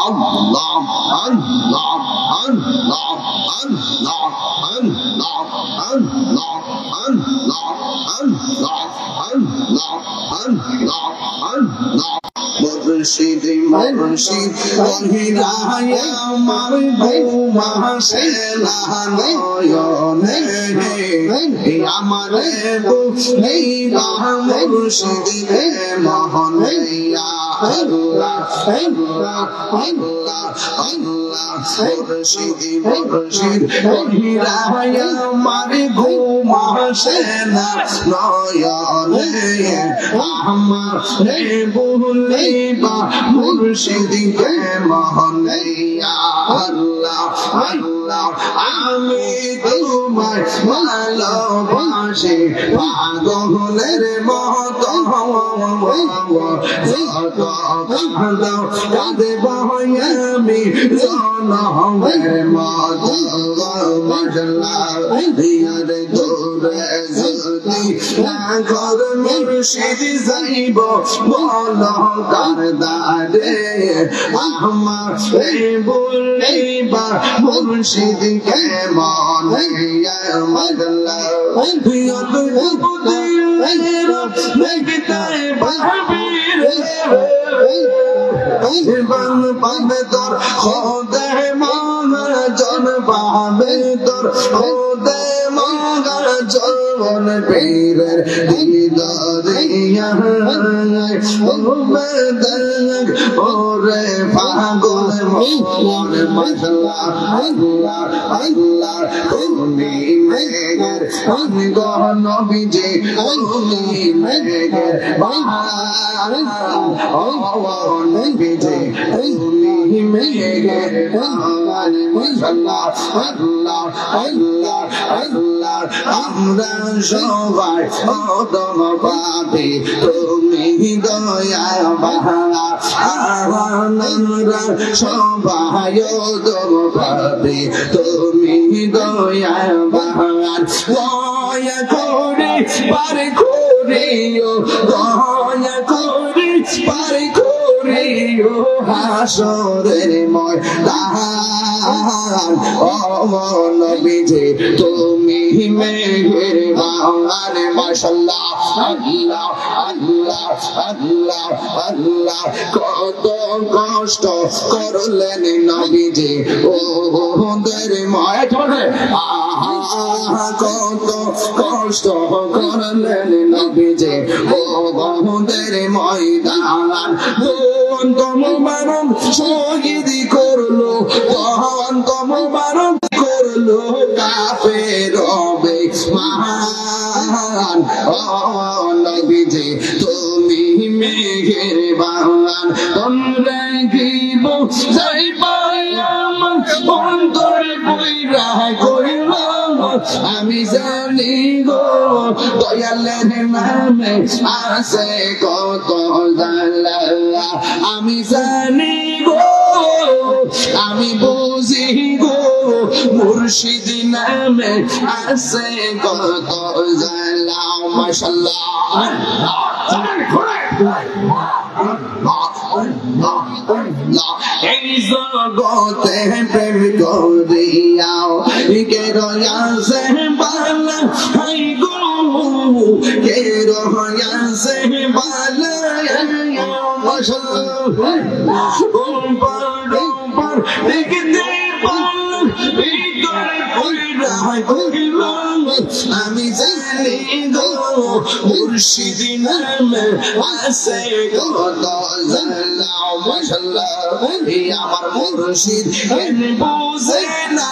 Allah, Allah, Allah, Allah, Allah, Allah, Allah, Allah, Allah, Allah, Allah. মুর্শিদ মুর্শিদ কহিরায় আমার বৌমা সেনা নয়নে আমার বুঝলেইবা মুর্শিদ রে মোহনিয়া আল্লাহ আল্লাহ আল্লাহ আল্লাহ মুর্শিদ মুর্শিদ কহিরায় আমার বৌমা সেনা নয়নে আমার বুঝলেইবা মুর্শিদ রে মোহনিয়া আল্লাহ আল্লাহ আমি তোমায় ভালোবাসি পাগলের মতো কাঁদব আমি জনমের মতো দূরে যদি ঘর মুর্শিদ যাইব বল কারদারে আমার বললেইবা মুর্শিদকে মনে মদলা পাবে তোর খোদে মহাজন পাবে তোর খোদে মহাজন পীরের দিদারিয়া ওরে পাগল মোর মশলা আল্লাহ আল্লাহ তুমি মেঘের আমি নবীজি তুমি মেঘের নবীজি তুমি মেঘের মশলা আল্লাহ আল্লাহ আল্লাহ আমরা সবাই ওদম পাপি তুমি দয়া বাহা আমরা সবাই ওদম পাপি তুমি দয়া বাহা দয়া করে পার করিও দয়া করে পার করিও হাসরের ময়দান ও নবীজি তুমি মেহেরবান মাশাআল্লাহ আল্লাহ আল্লাহ আল্লাহ আল্লাহ কত কষ্ট করলেন নবীজি ওদের ময়দানে কত কষ্ট করলেন নবীজি ওদের ময়দান মুবারক শহীদ করলো মুবারক করলো কাফের বেঈমান ও নবীজি তুমি মেহেরবান তোমরা কি বুঝাইবা আমার অন্তরে বইরা কইল আমি জানি গো দয়ালের নামে আছে কত জালা আমি জানি গো আমি বুঝি গো মুর্শিদ নামে আছে কত জালা মাশাআল্লাহ এই জগতে প্রেম করিয়াও কে রয়াছে বালা হাই গো কে রয়াছে বালা মাশাআল্লাহ উপর দেখতে পাল ভিতরে কইরা কইল আমি জানি গো মুর্শিদ নামে আছে কত জালা মাশাআল্লাহ আমার মুর্শিদ কেন বুঝে না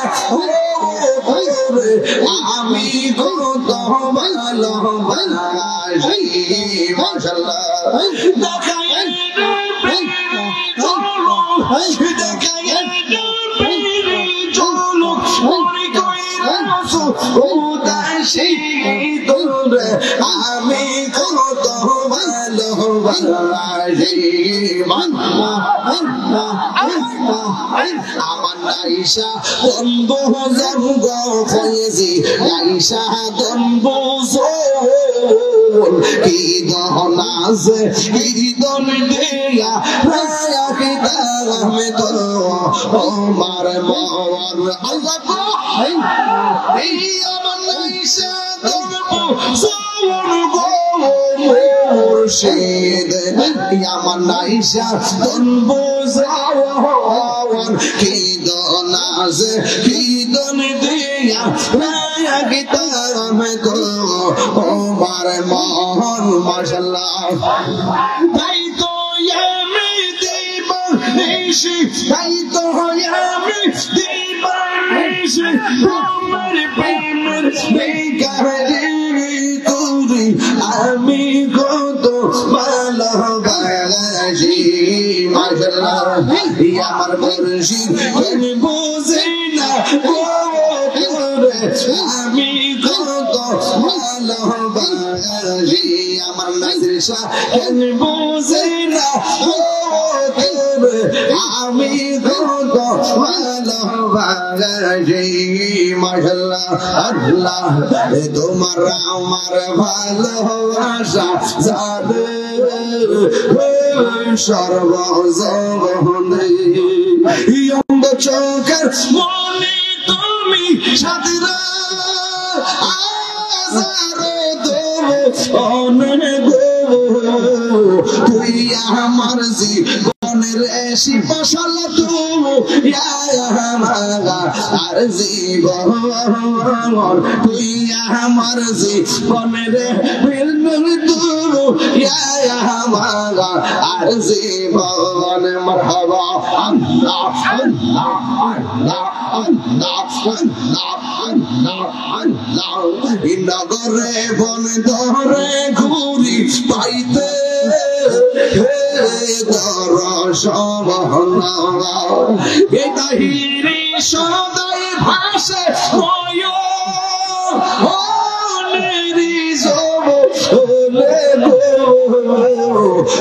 আমি কত ভালোবাসি মাশাআল্লাহ দেখায় চলো দেখায় চলো মনে কইরা উদাসী তোরে আমি কত ভালোবাসি আমার নাইশা দনব জঙ্গ ফয়েজি নাইশা দনব জোল কি দহনাজে কি দন দেয়া রায়া কি দামে তো আমার মন আল্লাহ গো এই আমার নাইশা দনব জোল গো মুর্শিদ আমার নাইশা দনব জওয়ান কি দনাজে কি দন দিয়া রায়া কি দামে তো আমার মন মাশাআল্লাহ তাই তো আমি দিবার নিশি তাই তো আমি দিবার নিশি আমার প্রেমের বেকারি করি আমি কত ভালোবাসি মাশাআল্লাহ আমার মুর্শিদ কেন বুঝে না আমি কত ভালোবাসি আমার নাজির শাহ কেন বুঝে না আমি কত ভালোবাসি মাশাআল্লাহ আল্লাহ তোমার আমার ভালোবাসা জানে সর্বজনে অন্ধ চোখের মনে তুমি সাদরা আজারে দেবো অনেক তুই আমার জীবনের শিবশাল তুমি আর জীবন তুই আমার জীবনের আর জীবন মারহাবা আল্লাহ আল্লাহ আল্লাহ আল্লাহ আল্লাহ আল্লাহ আল্লাহ নগরে বন ধরে ঘুরি পাইতে দর্শন এটাহিরি সদাই ভাসে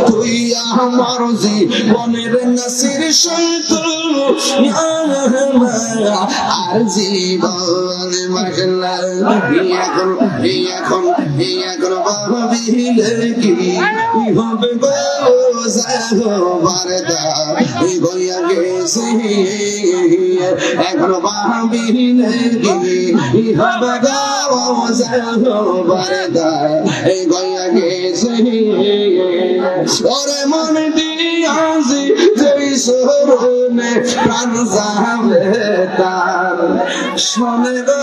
তুই আমার জীবনের নাসির সৈত আর জীবন এখন ভাবিলে কি হবে গইয়া গেছি এখন ভাবিলে কি হবে গইয়া গেছি ওরে মন দিয়াছি যেই সরণে প্রাণ যাবে তার শোনে গো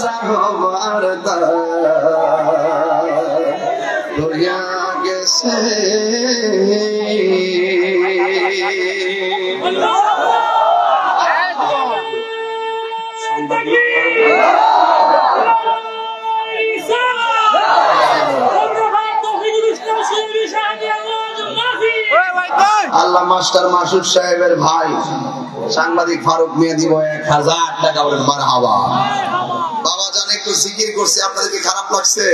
যাবার তার গইয়া গেছে আল্লাহ মাস্টার মাসুদ সাহেবের ভাই সাংবাদিক ফারুক মিয়া দিব 1000 টাকা বলেন মারহাবা বাবা জান একটু জিকির করছে আপনাদের কি খারাপ লাগছে